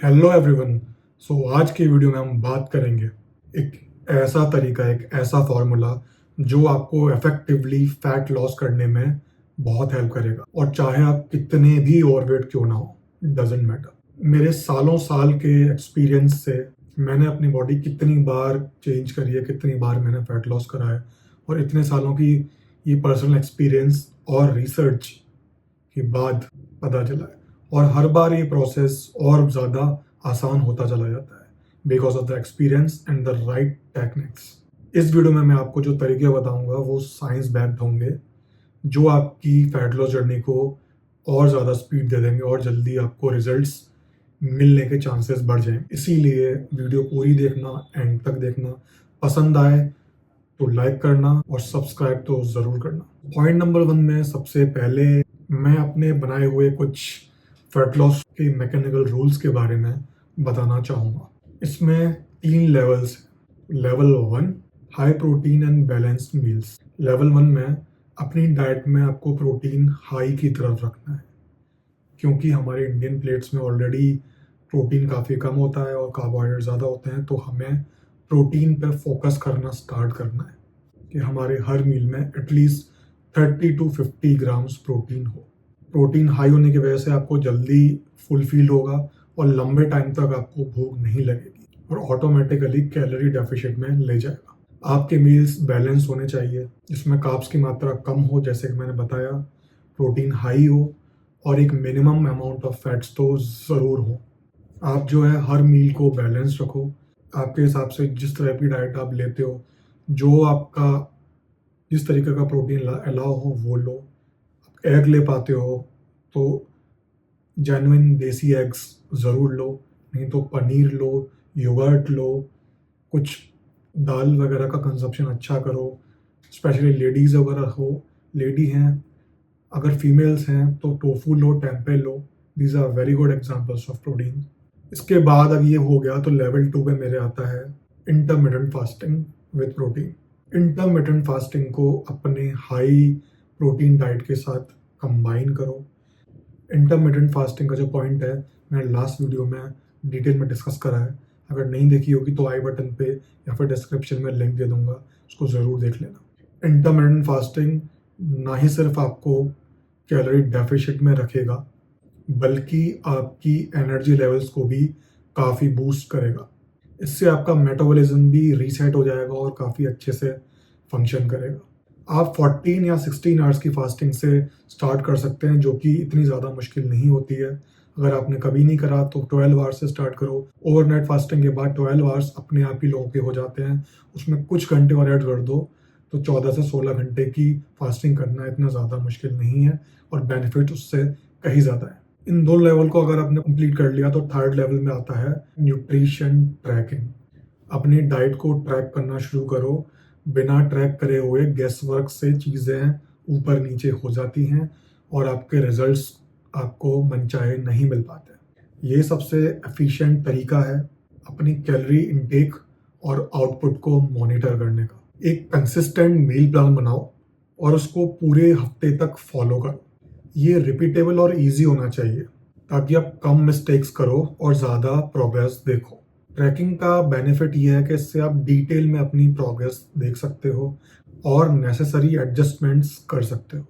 Hello everyone. आज की video में हम बात करेंगे एक ऐसा तरीका, एक ऐसा फॉर्मूला जो आपको इफेक्टिवली फैट लॉस करने में बहुत हेल्प करेगा। और चाहे आप कितने भी ओवरवेट क्यों ना हो, डजेंट मैटर। मेरे सालों साल के एक्सपीरियंस से मैंने अपनी बॉडी कितनी बार चेंज करी है, कितनी बार मैंने फैट लॉस करा है, और इतने सालों की ये पर्सनल एक्सपीरियंस और रिसर्च के बाद पता चला है। और हर बार ये प्रोसेस और ज़्यादा आसान होता चला जाता है because of the experience and the right techniques. इस वीडियो में मैं आपको जो तरीके बताऊंगा वो साइंस बैक्ड होंगे, जो आपकी फैट लॉस जर्नी को और ज़्यादा स्पीड दे देंगे और जल्दी आपको रिजल्ट्स मिलने के चांसेस बढ़ जाएंगे। इसीलिए वीडियो पूरी देखना, एंड तक देखना। पसंद आए तो लाइक करना और सब्सक्राइब तो ज़रूर करना। पॉइंट नंबर 1 में सबसे पहले मैं अपने बनाए हुए कुछ फैट लॉस के मैकेनिकल रूल्स के बारे में बताना चाहूँगा। इसमें 3 लेवल्स हैं। Level 1 high protein and balanced meals. Level 1 में अपनी डाइट में आपको प्रोटीन हाई की तरफ रखना है, क्योंकि हमारे इंडियन प्लेट्स में ऑलरेडी प्रोटीन काफ़ी कम होता है और कार्बोहाइड्रेट ज़्यादा होते हैं। तो हमें प्रोटीन पर फोकस करना स्टार्ट करना है कि हमारे हर मील में एटलीस्ट 30 to 50 ग्राम्स प्रोटीन हो। प्रोटीन हाई होने की वजह से आपको जल्दी फुलफिल होगा और लंबे टाइम तक आपको भूख नहीं लगेगी और ऑटोमेटिकली कैलोरी डेफिशिट में ले जाएगा। आपके मील्स बैलेंस होने चाहिए, जिसमें कार्ब्स की मात्रा कम हो, जैसे कि मैंने बताया, प्रोटीन हाई हो और एक मिनिमम अमाउंट ऑफ फैट्स तो ज़रूर हो। आप जो है हर मील को बैलेंस रखो। आपके हिसाब से जिस तरह की डाइट आप लेते हो, जो आपका जिस तरीके का प्रोटीन अलाउ हो वो लो। एग ले पाते हो तो जेन्युइन देसी एग्स ज़रूर लो, नहीं तो पनीर लो, योगर्ट लो, कुछ दाल वगैरह का कंजप्शन अच्छा करो। स्पेशली लेडीज़ वगैरह हो, लेडी हैं, अगर फीमेल्स हैं तो टोफू लो, टेम्पे लो। These are very good examples of protein. इसके बाद अब ये हो गया तो लेवल 2 पे मेरे आता है intermittent fasting with protein. Intermittent fasting को अपने हाई प्रोटीन डाइट के साथ कंबाइन करो। इंटरमिटेंट फास्टिंग का जो पॉइंट है, मैंने लास्ट वीडियो में डिटेल में डिस्कस करा है। अगर नहीं देखी होगी तो आई बटन पे या फिर डिस्क्रिप्शन में लिंक दे दूंगा, उसको ज़रूर देख लेना। इंटरमिटेंट फास्टिंग ना ही सिर्फ आपको कैलोरी डेफिशिट में रखेगा, बल्कि आपकी एनर्जी लेवल्स को भी काफ़ी बूस्ट करेगा। इससे आपका मेटाबॉलिज्म भी रीसेट हो जाएगा और काफ़ी अच्छे से फंक्शन करेगा। आप 14 या 16 आवर्स की फास्टिंग से स्टार्ट कर सकते हैं, जो कि इतनी ज़्यादा मुश्किल नहीं होती है। अगर आपने कभी नहीं करा तो 12 आवर्स से स्टार्ट करो। ओवरनाइट फास्टिंग के बाद 12 आवर्स अपने आप ही लोगों के हो जाते हैं। उसमें कुछ घंटे और ऐड कर दो तो 14 से 16 घंटे की फास्टिंग करना इतना ज़्यादा मुश्किल नहीं है और बेनिफिट उससे कहीं ज़्यादा है। इन 2 लेवल को अगर आपने कंप्लीट कर लिया तो थर्ड लेवल में आता है न्यूट्रिशन ट्रैकिंग। अपनी डाइट को ट्रैक करना शुरू करो। बिना ट्रैक करे हुए गेस वर्क से चीज़ें ऊपर नीचे हो जाती हैं और आपके रिजल्ट्स आपको मनचाहे नहीं मिल पाते। ये सबसे एफिशिएंट तरीका है अपनी कैलोरी इनटेक और आउटपुट को मॉनिटर करने का। एक कंसिस्टेंट मील प्लान बनाओ और उसको पूरे हफ्ते तक फॉलो करो। ये रिपीटेबल और इजी होना चाहिए ताकि आप कम मिस्टेक्स करो और ज़्यादा प्रोग्रेस देखो। ट्रैकिंग का बेनिफिट ये है कि इससे आप डिटेल में अपनी प्रोग्रेस देख सकते हो और नेसेसरी एडजस्टमेंट्स कर सकते हो।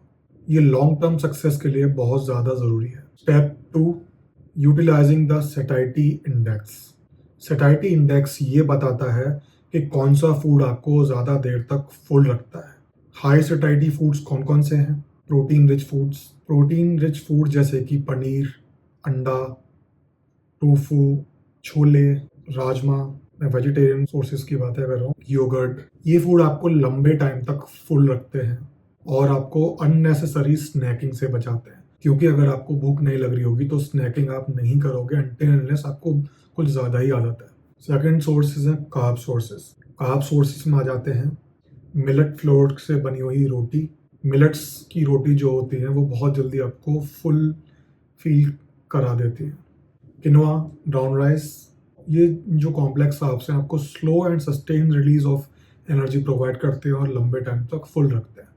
ये लॉन्ग टर्म सक्सेस के लिए बहुत ज़्यादा ज़रूरी है। Step 2, utilising the satisfaction index. Satisfaction index ये बताता है कि कौन सा फूड आपको ज़्यादा देर तक फुल रखता है। हाई सैटिस्फैक्शन फूड्स कौन कौन से हैं? Protein rich foods. Protein rich food जैसे कि पनीर, अंडा, टोफू, छोले, राजमा, मैं वेजिटेरियन सोर्सेज की बातें कर रहा हूँ, योगर्ट। ये फूड आपको लंबे टाइम तक फुल रखते हैं और आपको अननेसेसरी स्नैकिंग से बचाते हैं, क्योंकि अगर आपको भूख नहीं लग रही होगी तो स्नैकिंग आप नहीं करोगे अनटिल अनलेस आपको कुछ ज़्यादा ही आदत है। सेकेंड सोर्सेज हैं कार्ब सोर्सेज। कार्ब सोर्सेज में आ जाते हैं मिलेट फ्लोर से बनी हुई रोटी। मिलेट्स की रोटी जो होती है वो बहुत जल्दी आपको फुल फील करा देती है। किनोआ, ब्राउन राइस, ये जो कॉम्प्लेक्स कार्ब्स हैं आपको slow and sustain release of energy provide करते हैं और लंबे टाइम तक फुल रखते हैं।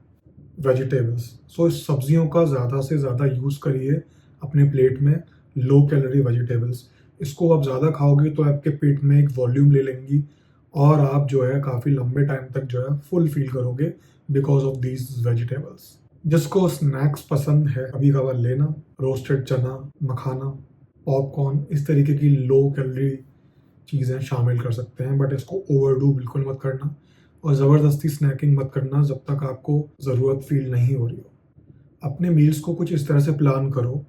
वेजिटेबल्स, इस सब्जियों का ज़्यादा से ज़्यादा यूज़ करिए अपने प्लेट में। लो कैलोरी वेजिटेबल्स, इसको आप ज़्यादा खाओगे तो आपके पेट में एक वॉल्यूम ले लेंगी और आप जो है काफ़ी लंबे टाइम तक जो है फुल फील करोगे बिकॉज ऑफ दीज वेजिटेबल्स। जिसको स्नैक्स पसंद है कभी कभार लेना, रोस्टेड चना, मखाना, पॉपकॉर्न, इस तरीके की लो कैलोरी चीज़ें शामिल कर सकते हैं, बट इसको ओवरडू बिल्कुल मत करना और ज़बरदस्ती स्नैकिंग मत करना जब तक आपको ज़रूरत फील नहीं हो रही हो। अपने मील्स को कुछ इस तरह से प्लान करो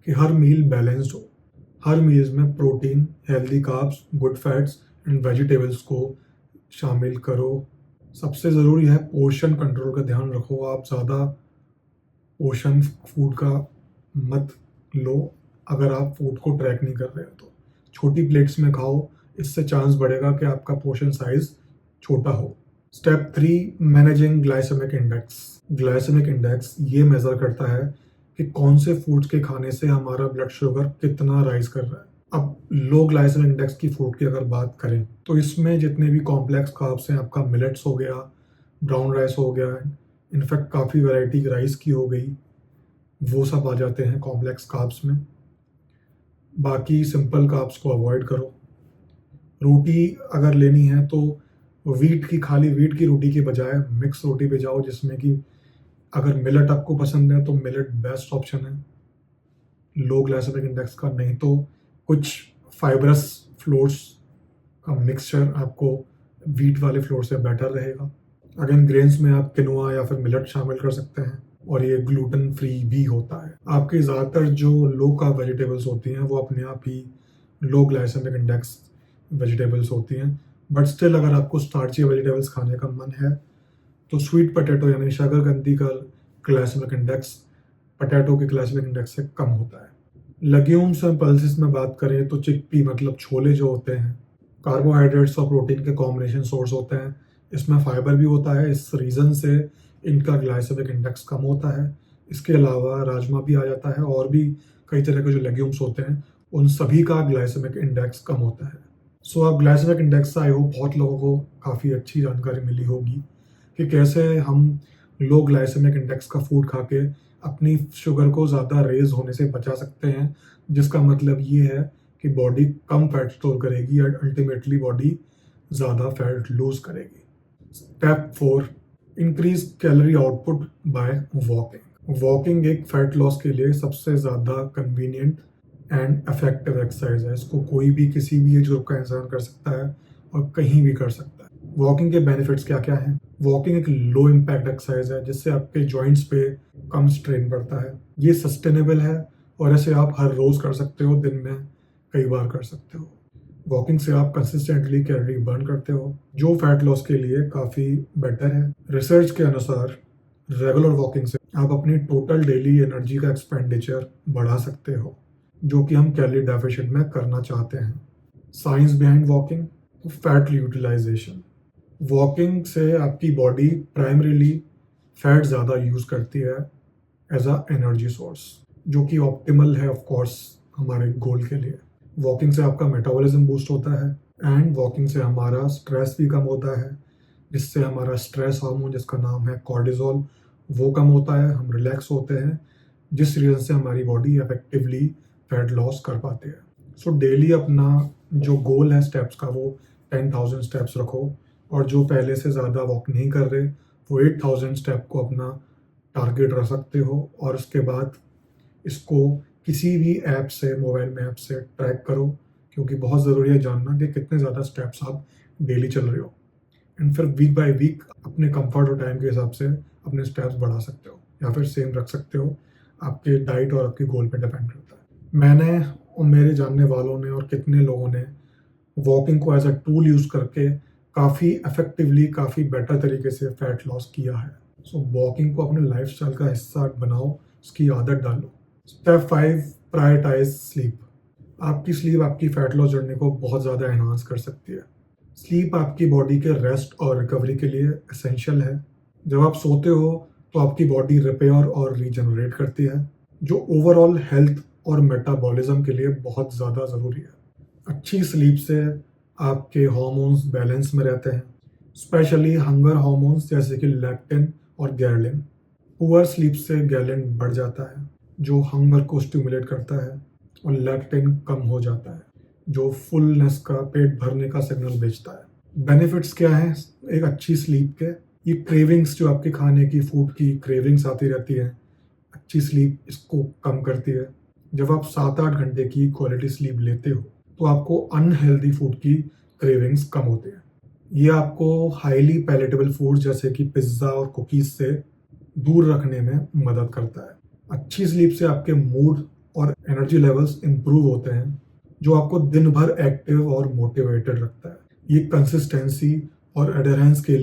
कि हर मील बैलेंस्ड हो। हर मील्स में protein, healthy carbs, good fats and vegetables को शामिल करो। सबसे ज़रूरी है पोर्शन कंट्रोल का ध्यान रखो। आप ज़्यादा पोर्शन फूड का मत लो अगर आप फूड को ट्रैक नहीं कर रहे हो तो। छोटी प्लेट्स में खाओ, इससे चांस बढ़ेगा कि आपका पोर्शन साइज छोटा हो। Step 3, managing glycaemic index. Glycaemic index ये मेज़र करता है कि कौन से फूड्स के खाने से हमारा ब्लड शुगर कितना राइज कर रहा है। अब लो ग्लाइसेमिक इंडेक्स की फूड की अगर बात करें तो इसमें जितने भी कॉम्प्लेक्स कार्ब्स हैं, आपका मिलेट्स हो गया, ब्राउन राइस हो गया, इनफैक्ट काफ़ी वैरायटी राइस की हो गई, वो सब आ जाते हैं कॉम्प्लेक्स कार्ब्स में। बाकी सिंपल कार्ब्स को अवॉइड करो। रोटी अगर लेनी है तो खाली वीट की रोटी के बजाय मिक्स रोटी पे जाओ, जिसमें कि अगर मिलेट आपको पसंद है तो मिलेट बेस्ट ऑप्शन है लो ग्लाइसेमिक इंडेक्स का। नहीं तो कुछ फाइब्रस फ्लोर्स का मिक्सचर आपको वीट वाले फ्लोर से बेटर रहेगा। अगेन ग्रेन्स में आप किनोआ या फिर मिलेट शामिल कर सकते हैं और ये ग्लूटेन फ्री भी होता है। आपकी ज़्यादातर जो लो कार्ब वेजिटेबल्स होती हैं वो अपने आप ही लो ग्लाइसेमिक इंडेक्स वेजिटेबल्स होती हैं, बट स्टिल अगर आपको स्टार्ची वेजिटेबल्स खाने का मन है तो स्वीट पोटैटो यानी शकरकंदी का ग्लाइसेमिक इंडेक्स पोटैटो के ग्लाइसेमिक इंडेक्स से कम होता है। लेग्यूम्स और पल्सेस में बात करें तो चिकपी मतलब छोले जो होते हैं, कार्बोहाइड्रेट्स और प्रोटीन के कॉम्बिनेशन सोर्स होते हैं। इसमें फाइबर भी होता है, इस रीज़न से इनका ग्लाइसेमिक इंडेक्स कम होता है। इसके अलावा राजमा भी आ जाता है और भी कई तरह के जो लेग्यूम्स होते हैं उन सभी का ग्लाइसेमिक इंडेक्स कम होता है। सो अब ग्लाइसेमिक इंडेक्स से आई होप बहुत लोगों को काफ़ी अच्छी जानकारी मिली होगी कि कैसे हम लो ग्लाइसेमिक इंडेक्स का फूड खा के अपनी शुगर को ज़्यादा रेज होने से बचा सकते हैं, जिसका मतलब ये है कि बॉडी कम फैट स्टोर करेगी और अल्टीमेटली बॉडी ज़्यादा फैट लूज करेगी। Step 4, increase calorie output by walking. Walking एक फैट लॉस के लिए सबसे ज़्यादा कन्वीनियंट एंड इफेक्टिव एक्सरसाइज है। इसको कोई भी किसी भी एज ग्रुप का इंसान कर सकता है और कहीं भी कर सकता है। वॉकिंग के बेनिफिट्स क्या क्या हैं? वॉकिंग एक लो इम्पैक्ट एक्सरसाइज है जिससे आपके जॉइंट्स पे कम स्ट्रेन पड़ता है। ये सस्टेनेबल है और ऐसे आप हर रोज़ कर सकते हो, दिन में कई बार कर सकते हो। वॉकिंग से आप कंसिस्टेंटली कैलोरी बर्न करते हो जो फैट लॉस के लिए काफ़ी बेटर है। रिसर्च के अनुसार रेगुलर वॉकिंग से आप अपनी टोटल डेली एनर्जी का एक्सपेंडिचर बढ़ा सकते हो, जो कि हम कैलोरी डेफिशिएंट में करना चाहते हैं। Science behind walking, fat utilisation. Walking से आपकी बॉडी प्राइमरीली फैट ज़्यादा यूज़ करती है एज अ एनर्जी सोर्स, जो कि ऑप्टिमल है ऑफ कोर्स हमारे गोल के लिए। वॉकिंग से आपका मेटाबॉलिज्म बूस्ट होता है एंड वॉकिंग से हमारा स्ट्रेस भी कम होता है, जिससे हमारा स्ट्रेस हार्मोन जिसका नाम है कॉर्टिसोल वो कम होता है, हम रिलैक्स होते हैं, जिस रीज़न से हमारी बॉडी इफेक्टिवली फैट लॉस कर पाते हैं। सो डेली अपना जो गोल है स्टेप्स का वो 10,000 स्टेप्स रखो और जो पहले से ज़्यादा वॉक नहीं कर रहे वो 8,000 स्टेप को अपना टारगेट रख सकते हो और उसके बाद इसको किसी भी ऐप से, मोबाइल में ऐप से ट्रैक करो, क्योंकि बहुत ज़रूरी है जानना कि कितने ज़्यादा स्टेप्स आप डेली चल रहे हो। एंड फिर वीक बाय वीक अपने कंफर्ट और टाइम के हिसाब से अपने स्टेप्स बढ़ा सकते हो या फिर सेम रख सकते हो। आपके डाइट और आपके गोल पे डिपेंड करता है। मैंने और मेरे जानने वालों ने और कितने लोगों ने वॉकिंग को एज अ टूल यूज़ करके काफ़ी इफेक्टिवली, काफ़ी बेटर तरीके से फैट लॉस किया है। सो वॉकिंग को अपने लाइफस्टाइल का हिस्सा बनाओ, उसकी आदत डालो। Step 5, prioritise sleep. आपकी स्लीप आपकी फैट लॉस जर्नी को बहुत ज़्यादा एनहांस कर सकती है। स्लीप आपकी बॉडी के रेस्ट और रिकवरी के लिए एसेंशियल है। जब आप सोते हो तो आपकी बॉडी रिपेयर और रीजनरेट करती है, जो ओवरऑल हेल्थ और मेटाबॉलिज्म के लिए बहुत ज़्यादा ज़रूरी है। अच्छी स्लीप से आपके हार्मोन्स बैलेंस में रहते हैं, स्पेशली हंगर हार्मोन्स जैसे कि लैक्टिन और गैरलिन। पुअर स्लीप से गैरलिन बढ़ जाता है जो हंगर को स्टिमुलेट करता है और लैक्टिन कम हो जाता है जो फुलनेस का, पेट भरने का सिग्नल भेजता है। बेनिफिट्स क्या हैं एक अच्छी स्लीप के? ये क्रेविंग्स जो आपके खाने की, फूड की क्रेविंग्स आती रहती है, अच्छी स्लीप इसको कम करती है। जब आप 7-8 घंटे की क्वालिटी स्लीप लेते हो तो आपको अनहेल्दी फूड की क्रेविंग्स कम होती है। ये आपको हाईली पैलेटेबल फूड जैसे कि पिज्ज़ा और कुकीज़ से दूर रखने में मदद करता है। अच्छी स्लीप से आपके मूड और एनर्जी लेवल्स इंप्रूव होते हैं, जो आपको दिन भर एक्टिव और मोटिवेटेड रखता है। ये कंसिस्टेंसी और एडहेरेंस के लिए